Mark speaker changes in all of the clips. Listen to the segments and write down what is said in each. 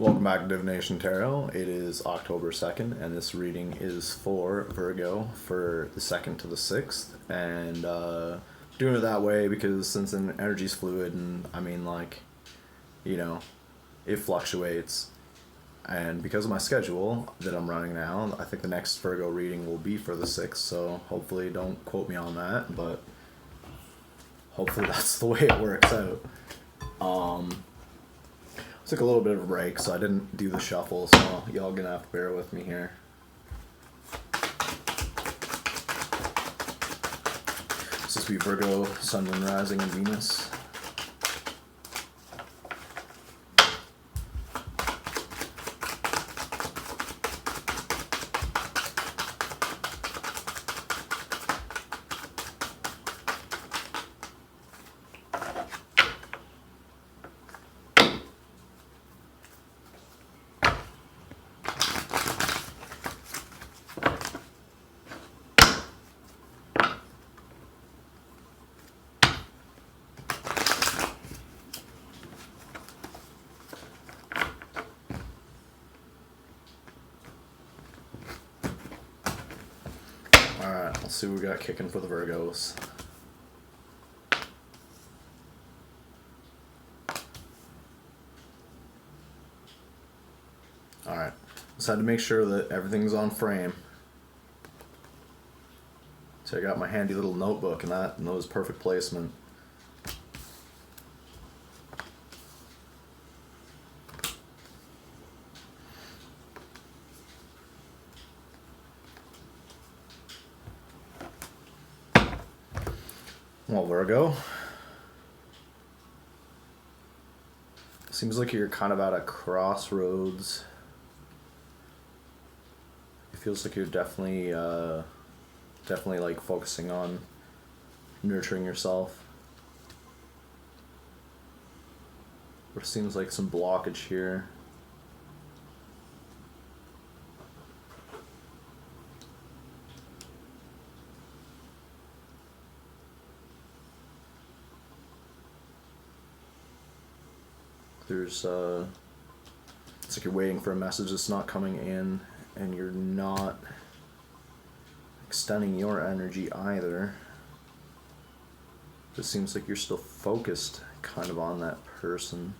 Speaker 1: Welcome back to Divination Tarot. It is October 2nd, and this reading is for Virgo for the 2nd to the 6th. And doing it that way because since the energy's fluid, and I mean, like, you know, it fluctuates. And because of my schedule that I'm running now, I think the next Virgo reading will be for the 6th, so hopefully don't quote me on that, but hopefully that's the way it works out. Took a little bit of a break, so I didn't do the shuffle, so y'all gonna have to bear with me here. This is be Virgo, Sun, Moon, Rising, and Venus. Alright, let's see what we got kicking for the Virgos. Alright, just had to make sure that everything's on frame. So I got my handy little notebook, and that was perfect placement. Well, Virgo, seems like you're kind of at a crossroads. It feels like you're definitely like focusing on nurturing yourself. There seems like some blockage here. There's it's like you're waiting for a message that's not coming in, and you're not extending your energy either. It seems like you're still focused kind of on that person.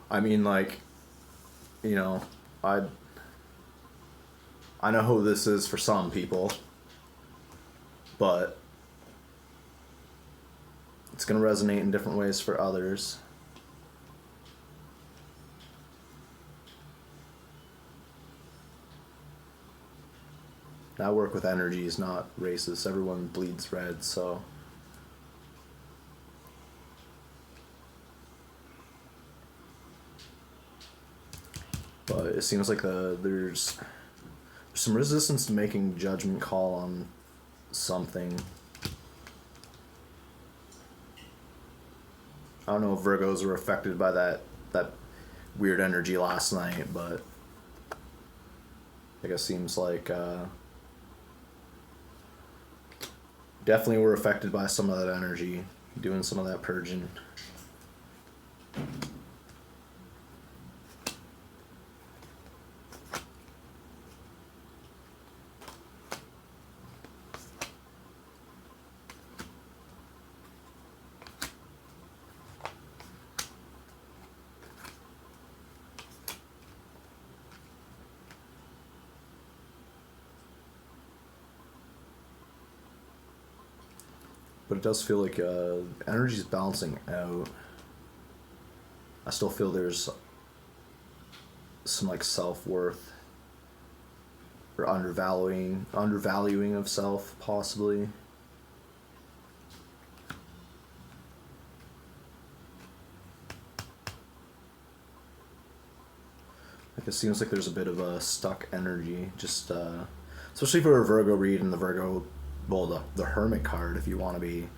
Speaker 1: I mean, like, you know, I know who this is for some people, but it's going to resonate in different ways for others. I work with energies, not races. Everyone bleeds red, so. But it seems like there's some resistance to making judgment call on something. I don't know if Virgos were affected by that weird energy last night, but I guess seems like definitely were affected by some of that energy, doing some of that purging. But it does feel like energy's balancing out. I still feel there's some like self-worth or undervaluing of self, possibly. Like it seems like there's a bit of a stuck energy, just especially for a Virgo read and the Virgo. Well, the Hermit card, if you want to be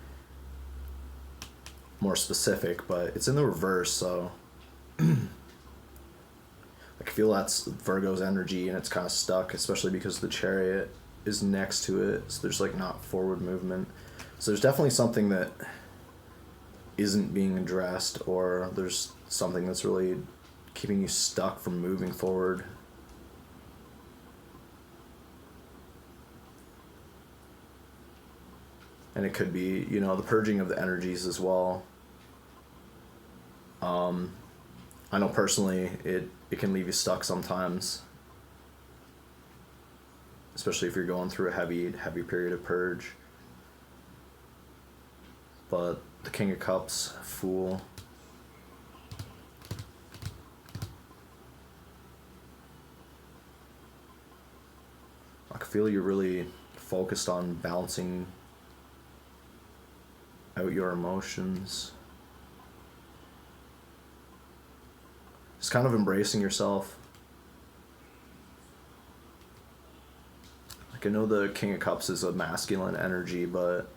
Speaker 1: more specific, but it's in the reverse, so I feel that's Virgo's energy, and it's kind of stuck, especially because the Chariot is next to it, so there's like not forward movement. So there's definitely something that isn't being addressed, or there's something that's really keeping you stuck from moving forward. And it could be, you know, the purging of the energies as well. I know personally it can leave you stuck sometimes, especially if you're going through a heavy period of purge. But the King of Cups, Fool. I can feel you're really focused on balancing out your emotions. Just kind of embracing yourself. Like, I know the King of Cups is a masculine energy, but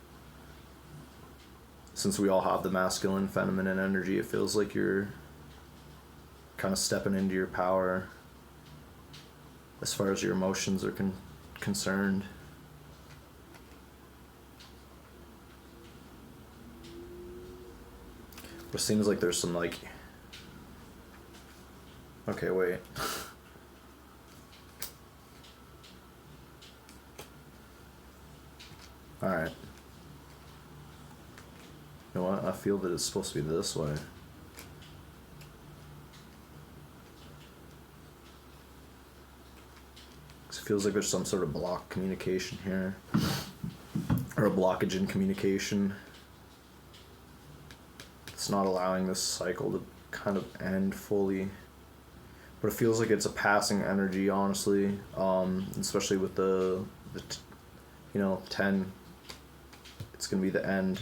Speaker 1: since we all have the masculine, feminine energy, it feels like you're kind of stepping into your power as far as your emotions are concerned. But it seems like there's some, like... Okay, wait. Alright. You know what? I feel that it's supposed to be this way. It feels like there's some sort of block communication here. Or a blockage in communication. It's not allowing this cycle to kind of end fully. But it feels like it's a passing energy, honestly. Especially with the 10. It's going to be the end.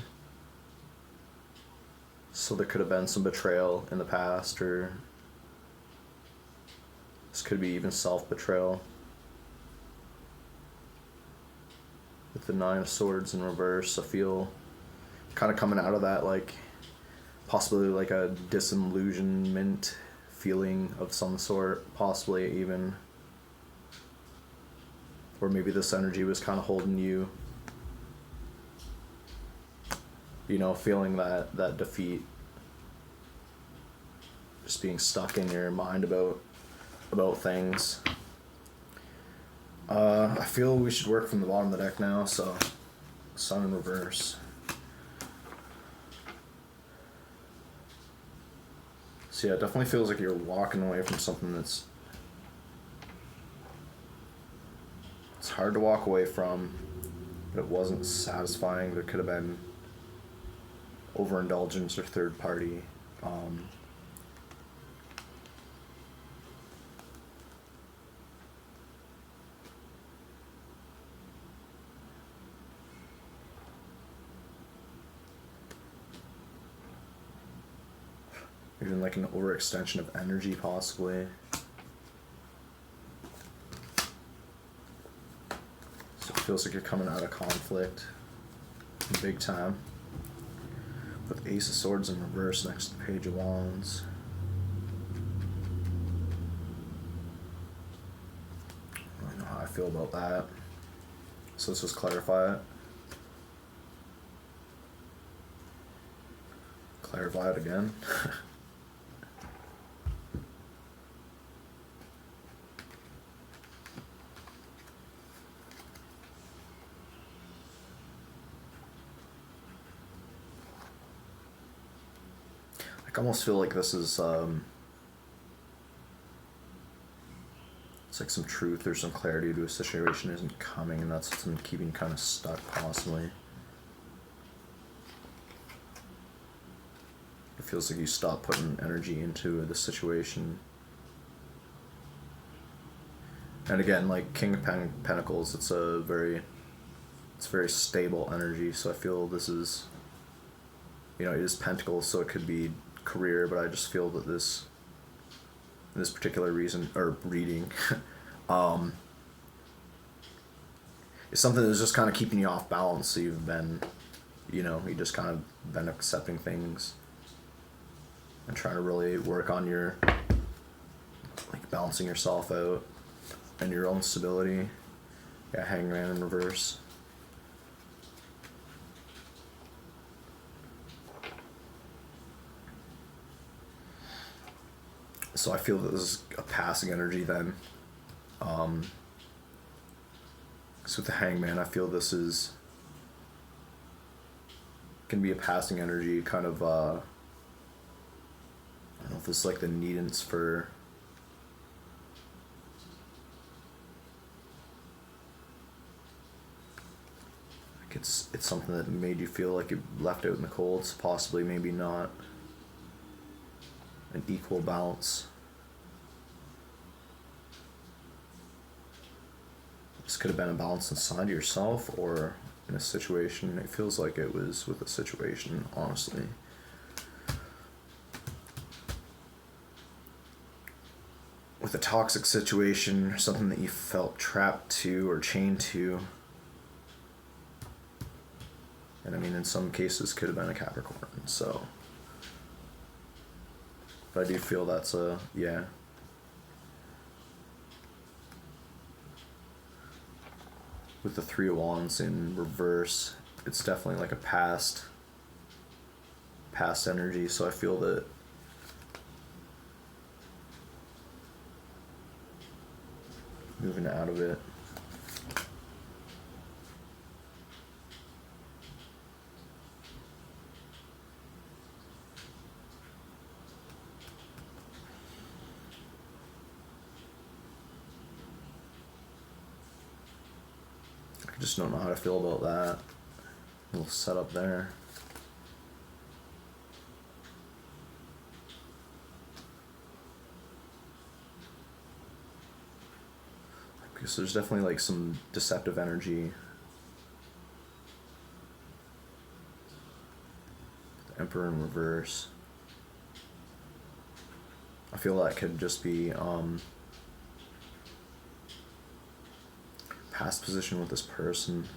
Speaker 1: So there could have been some betrayal in the past, or this could be even self-betrayal. With the 9 of Swords in reverse, I feel kind of coming out of that, like, possibly like a disillusionment feeling of some sort, possibly even. Or maybe this energy was kind of holding you, you know, feeling that defeat. Just being stuck in your mind about things. I feel we should work from the bottom of the deck now, so Sun in reverse. So yeah, it definitely feels like you're walking away from something it's hard to walk away from, but it wasn't satisfying. There could have been overindulgence or third party. Even like an overextension of energy, possibly. So it feels like you're coming out of conflict big time. With Ace of Swords in reverse next to the Page of Wands. I don't know how I feel about that. So let's just clarify it. Clarify it again. I almost feel like this is it's like some truth or some clarity to a situation isn't coming, and that's what's keeping you kind of stuck, possibly. It feels like you stop putting energy into the situation. And again, like King of Pentacles, it's very stable energy, so I feel this is, you know, it is Pentacles, so it could be career, but I just feel that this particular reason or reading is something that's just kind of keeping you off balance. So you've been, you know, you just kind of been accepting things and trying to really work on your, like, balancing yourself out and your own stability. Yeah, Hangman in reverse. So I feel that this is a passing energy then. So with the Hangman, I feel this is can be a passing energy, kind of, I don't know if this is like the needance for, like it's something that made you feel like you left out in the cold, so possibly maybe not an equal balance. This could have been a balance inside yourself or in a situation. It feels like it was with a situation, honestly. With a toxic situation, something that you felt trapped to or chained to. And I mean, in some cases, could have been a Capricorn, so. But I do feel that's a, yeah. With the Three of Wands in reverse, it's definitely like a past energy, so I feel that moving out of it. I just don't know how to feel about that little setup there. Because there's definitely like some deceptive energy. The Emperor in reverse. I feel that could just be past position with this person,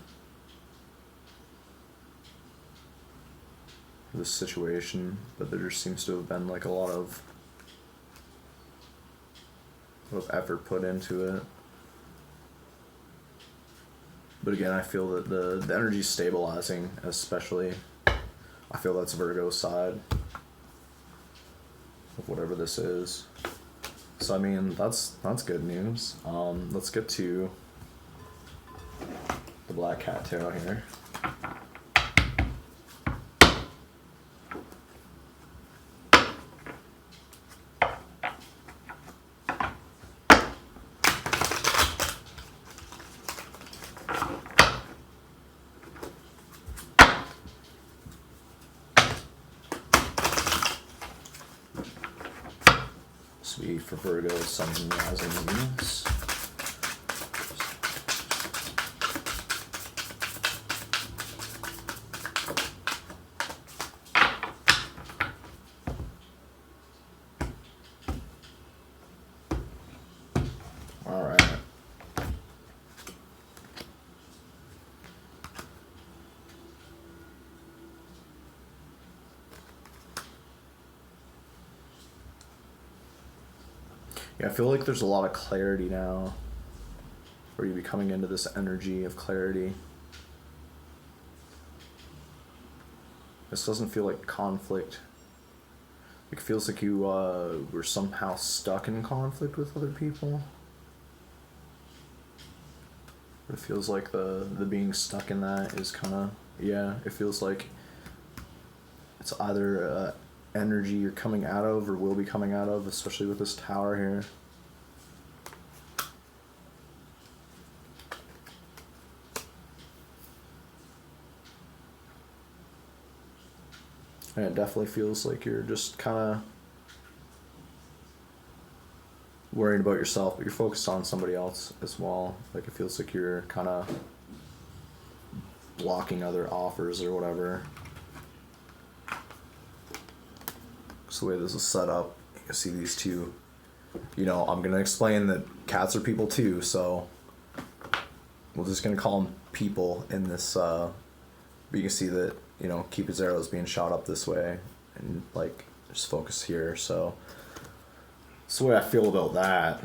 Speaker 1: this situation, but there just seems to have been like a lot of effort put into it. But again, I feel that the energy's stabilizing, especially. I feel that's Virgo's side of whatever this is. So I mean, that's good news. Let's get to the Black Cat Tarot here. This will be for Virgo, Sun, and Rising Venus. Yeah, I feel like there's a lot of clarity now, where you'll be coming into this energy of clarity. This doesn't feel like conflict. It feels like you were somehow stuck in conflict with other people. It feels like the being stuck in that is kind of, yeah, it feels like it's either energy you're coming out of or will be coming out of, especially with this Tower here. And it definitely feels like you're just kind of worrying about yourself, but you're focused on somebody else as well. Like it feels like you're kind of blocking other offers or whatever. So the way this is set up, you can see these two. You know, I'm going to explain that cats are people too, so we're just going to call them people in this, but you can see that, you know, Cupid's arrow is being shot up this way, and like, just focus here, so that's the way I feel about that.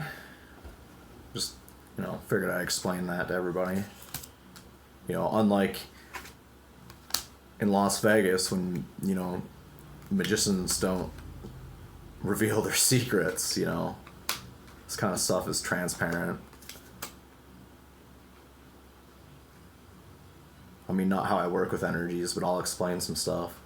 Speaker 1: Just, you know, figured I'd explain that to everybody. You know, unlike in Las Vegas when, you know, magicians don't reveal their secrets, you know. This kind of stuff is transparent. I mean, not how I work with energies, but I'll explain some stuff.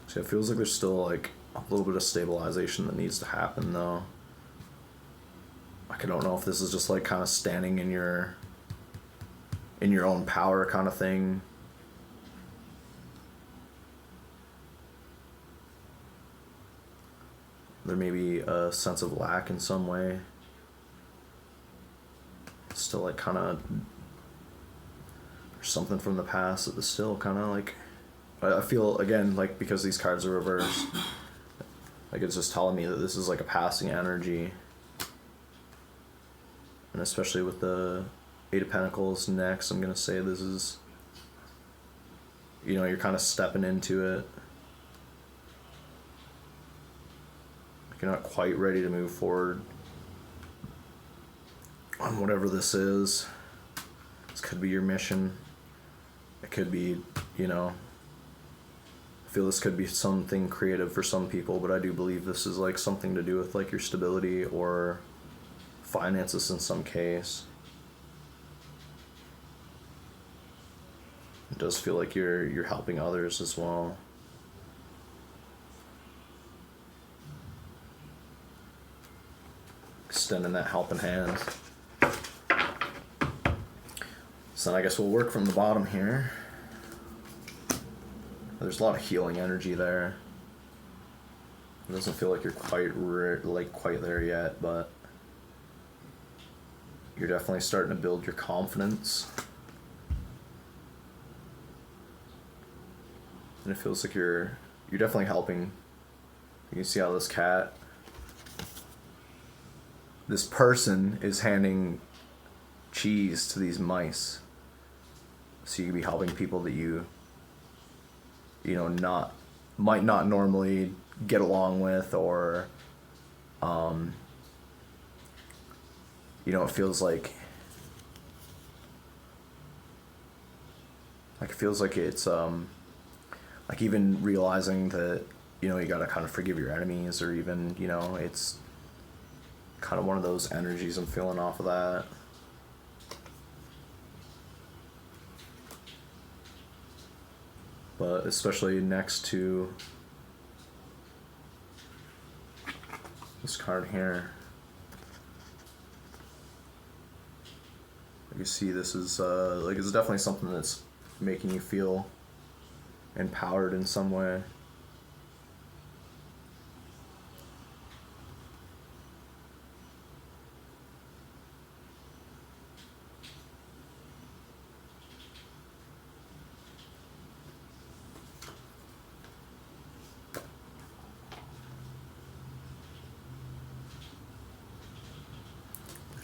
Speaker 1: So it feels like there's still like a little bit of stabilization that needs to happen though. Like I don't know if this is just like kind of standing in your own power kind of thing. There may be a sense of lack in some way. Still like kind of there's something from the past that is still kind of like I feel, again, like, because these cards are reversed, like, it's just telling me that this is, like, a passing energy. And especially with the Eight of Pentacles next, I'm going to say this is, you know, you're kind of stepping into it. Like, you're not quite ready to move forward on whatever this is. This could be your mission. It could be, you know... I feel this could be something creative for some people, but I do believe this is like something to do with like your stability or finances in some case. It does feel like you're helping others as well. Extending that helping hand. So then I guess we'll work from the bottom here. There's a lot of healing energy there. It doesn't feel like you're quite there yet, but you're definitely starting to build your confidence. And it feels like you're definitely helping. You can see how this person is handing cheese to these mice. So you can be helping people that you know, might not normally get along with, or, you know, it feels like it's, like even realizing that, you know, you gotta kind of forgive your enemies, or even, you know, it's kind of one of those energies I'm feeling off of that. But especially next to this card here, you see this is like it's definitely something that's making you feel empowered in some way.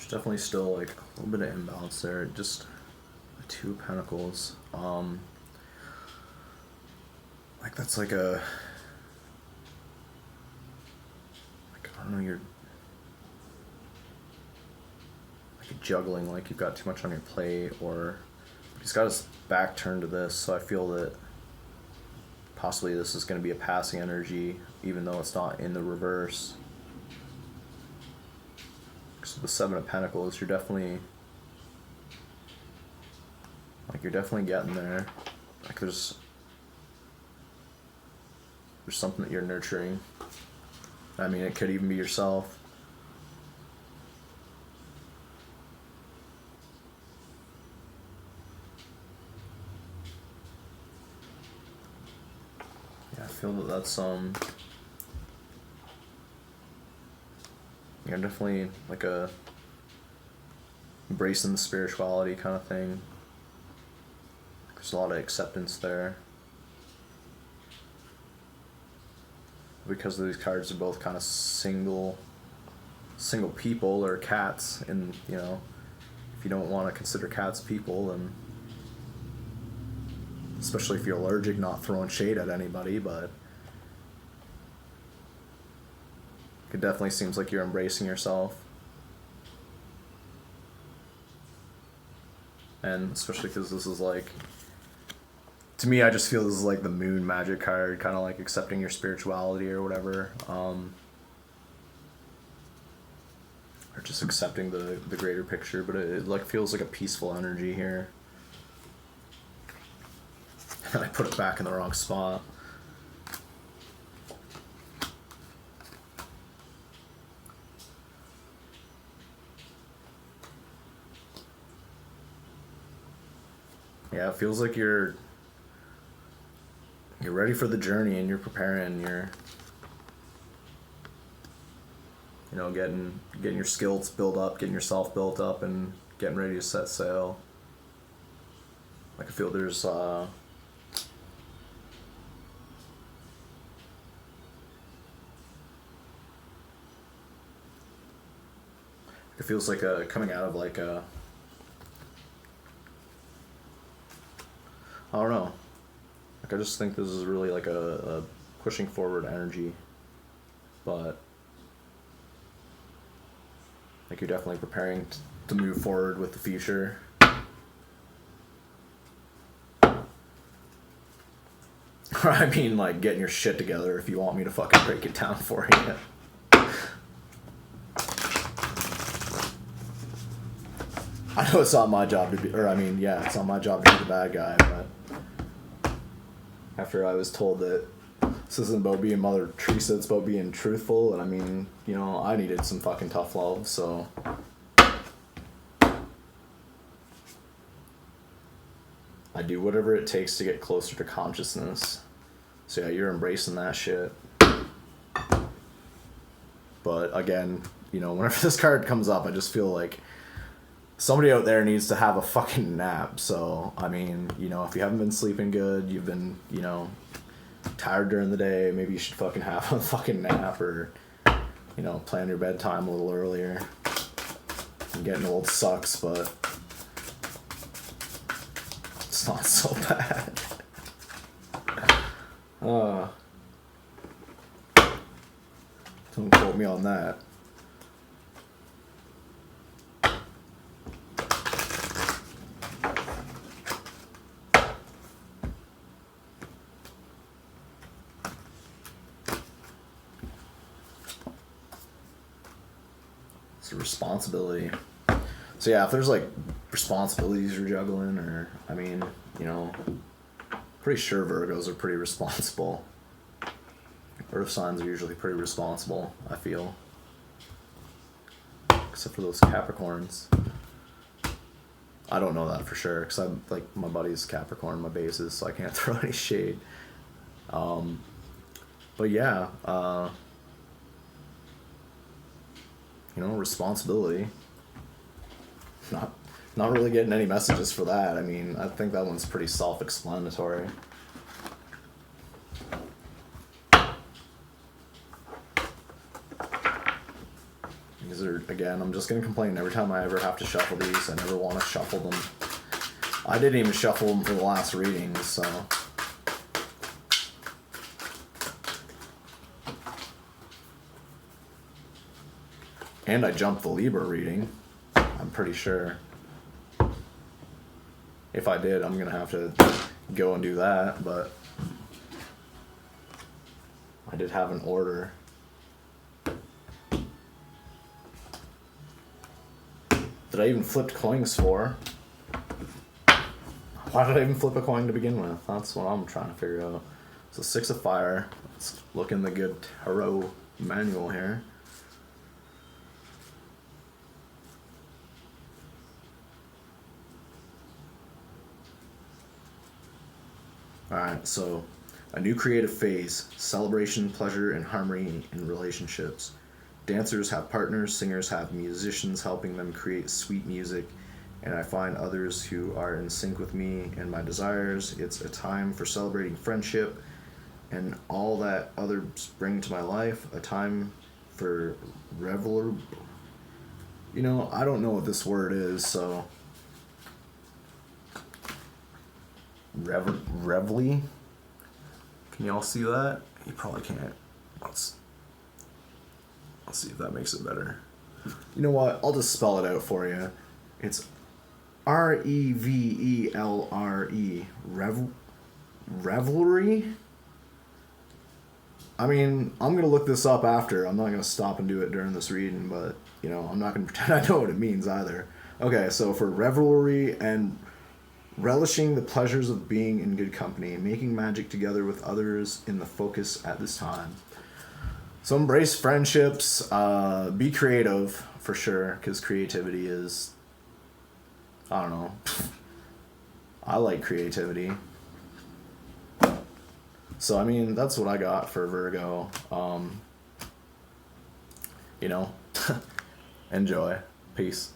Speaker 1: Definitely still like a little bit of imbalance there. Just the Two of Pentacles. Like that's like a, like I don't know, you're like juggling, like you've got too much on your plate, or he's got his back turned to this. So I feel that possibly this is going to be a passing energy, even though it's not in the reverse. So the Seven of Pentacles, you're definitely getting there. Like there's something that you're nurturing. I mean, it could even be yourself. Yeah, I feel that that's you're definitely like a embracing the spirituality kind of thing. There's a lot of acceptance there. Because these cards are both kind of single people or cats, and you know, if you don't want to consider cats people, then especially if you're allergic, not throwing shade at anybody, but it definitely seems like you're embracing yourself. And especially because this is like, to me, I just feel this is like the moon magic card, kind of like accepting your spirituality or whatever. Or just accepting the greater picture, but it like feels like a peaceful energy here. And I put it back in the wrong spot. Yeah, it feels like you're ready for the journey and you're preparing. You're, you know, getting your skills built up, getting yourself built up, and getting ready to set sail. Like I feel there's it feels like coming out of like a, I don't know. Like I just think this is really like a pushing forward energy, but like you're definitely preparing to move forward with the future. Or I mean like getting your shit together if you want me to fucking break it down for you. I know it's not my job to be, or I mean, yeah, it's not my job to be the bad guy, but after I was told that this isn't about being Mother Teresa, it's about being truthful, and I mean, you know, I needed some fucking tough love, so I do whatever it takes to get closer to consciousness. So yeah, you're embracing that shit. But again, you know, whenever this card comes up, I just feel like somebody out there needs to have a fucking nap. So, I mean, you know, if you haven't been sleeping good, you've been, you know, tired during the day, maybe you should fucking have a fucking nap, or, you know, plan your bedtime a little earlier. And getting old sucks, but it's not so bad. Don't quote me on that. It's a responsibility. So yeah, if there's like responsibilities you're juggling, or I mean, you know, pretty sure Virgos are pretty responsible. Earth signs are usually pretty responsible, I feel. Except for those Capricorns. I don't know that for sure, because I'm like, my buddy's Capricorn, my bases, so I can't throw any shade. But yeah, you know, responsibility. Not really getting any messages for that. I mean, I think that one's pretty self-explanatory. These are, again, I'm just gonna complain every time I ever have to shuffle these. I never want to shuffle them. I didn't even shuffle them for the last readings, so. And I jumped the Libra reading, I'm pretty sure. If I did, I'm gonna have to go and do that, but I did have an order. Did I even flip coins for? Why did I even flip a coin to begin with? That's what I'm trying to figure out. So 6 of fire. Let's look in the good tarot manual here. Alright, so a new creative phase, celebration, pleasure, and harmony in relationships. Dancers have partners, singers have musicians helping them create sweet music, and I find others who are in sync with me and my desires. It's a time for celebrating friendship and all that others bring to my life, a time for revelry. You know, I don't know what this word is, so Reveille. Can y'all see that? You probably can't. Let's see if that makes it better. You know what? I'll just spell it out for you. It's Revelre. Revelry? I mean, I'm going to look this up after. I'm not going to stop and do it during this reading, but, you know, I'm not going to pretend I know what it means either. Okay, so for revelry and relishing the pleasures of being in good company, making magic together with others in the focus at this time. So embrace friendships, be creative for sure, because creativity is, I don't know, I like creativity. So, I mean, that's what I got for Virgo. You know, enjoy. Peace.